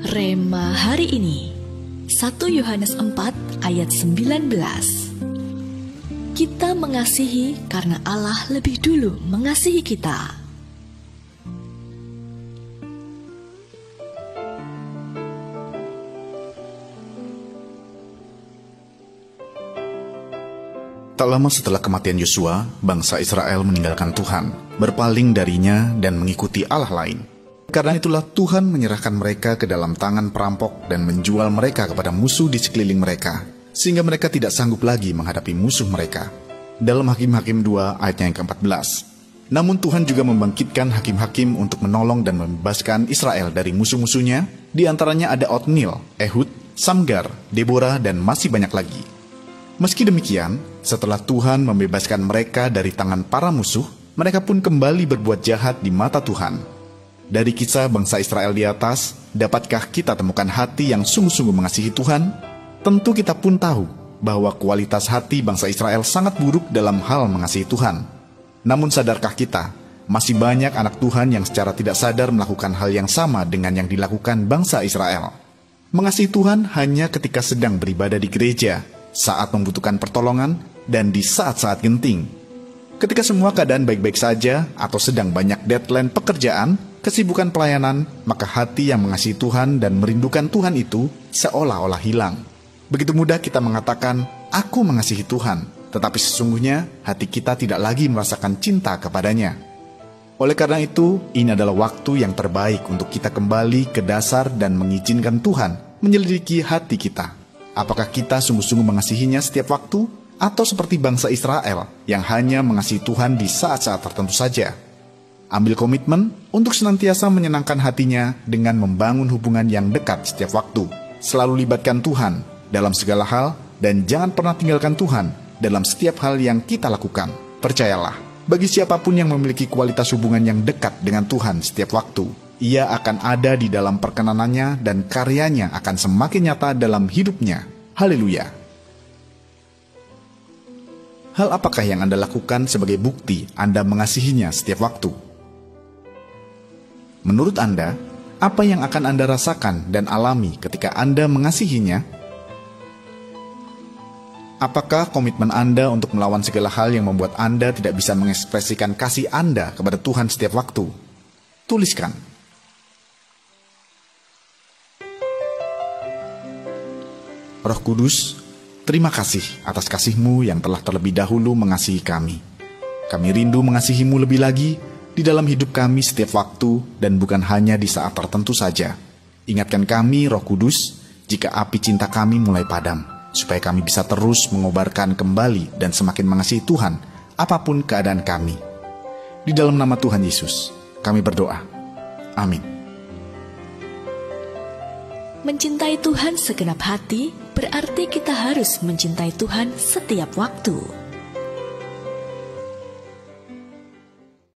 Rema hari ini 1 Yohanes 4 ayat 19. Kita mengasihi karena Allah lebih dulu mengasihi kita. Tak lama setelah kematian Yosua, bangsa Israel meninggalkan Tuhan, berpaling darinya dan mengikuti Allah lain. Karena itulah Tuhan menyerahkan mereka ke dalam tangan perampok dan menjual mereka kepada musuh di sekeliling mereka, sehingga mereka tidak sanggup lagi menghadapi musuh mereka. Dalam Hakim-Hakim 2 ayatnya yang ke-14. Namun Tuhan juga membangkitkan hakim-hakim untuk menolong dan membebaskan Israel dari musuh-musuhnya, di antaranya ada Otniel, Ehud, Samgar, Deborah, dan masih banyak lagi. Meski demikian, setelah Tuhan membebaskan mereka dari tangan para musuh, mereka pun kembali berbuat jahat di mata Tuhan. Dari kisah bangsa Israel di atas, dapatkah kita temukan hati yang sungguh-sungguh mengasihi Tuhan? Tentu kita pun tahu bahwa kualitas hati bangsa Israel sangat buruk dalam hal mengasihi Tuhan. Namun sadarkah kita, masih banyak anak Tuhan yang secara tidak sadar melakukan hal yang sama dengan yang dilakukan bangsa Israel. Mengasihi Tuhan hanya ketika sedang beribadah di gereja, saat membutuhkan pertolongan, dan di saat-saat genting. Ketika semua keadaan baik-baik saja, atau sedang banyak deadline pekerjaan, kesibukan pelayanan, maka hati yang mengasihi Tuhan dan merindukan Tuhan itu seolah-olah hilang. Begitu mudah kita mengatakan, aku mengasihi Tuhan, tetapi sesungguhnya hati kita tidak lagi merasakan cinta kepadanya. Oleh karena itu, ini adalah waktu yang terbaik untuk kita kembali ke dasar dan mengizinkan Tuhan menyelidiki hati kita. Apakah kita sungguh-sungguh mengasihinya setiap waktu, atau seperti bangsa Israel yang hanya mengasihi Tuhan di saat-saat tertentu saja? Ambil komitmen untuk senantiasa menyenangkan hatinya dengan membangun hubungan yang dekat setiap waktu. Selalu libatkan Tuhan dalam segala hal, dan jangan pernah tinggalkan Tuhan dalam setiap hal yang kita lakukan. Percayalah, bagi siapapun yang memiliki kualitas hubungan yang dekat dengan Tuhan setiap waktu, ia akan ada di dalam perkenanannya dan karyanya akan semakin nyata dalam hidupnya. Haleluya. Hal apakah yang Anda lakukan sebagai bukti Anda mengasihinya setiap waktu? Menurut Anda, apa yang akan Anda rasakan dan alami ketika Anda mengasihinya? Apakah komitmen Anda untuk melawan segala hal yang membuat Anda tidak bisa mengekspresikan kasih Anda kepada Tuhan setiap waktu? Tuliskan. Roh Kudus, terima kasih atas kasih-Mu yang telah terlebih dahulu mengasihi kami. Kami rindu mengasihi-Mu lebih lagi di dalam hidup kami setiap waktu dan bukan hanya di saat tertentu saja. Ingatkan kami, Roh Kudus, jika api cinta kami mulai padam, supaya kami bisa terus mengobarkan kembali dan semakin mengasihi Tuhan, apapun keadaan kami. Di dalam nama Tuhan Yesus, kami berdoa. Amin. Mencintai Tuhan segenap hati berarti kita harus mencintai Tuhan setiap waktu.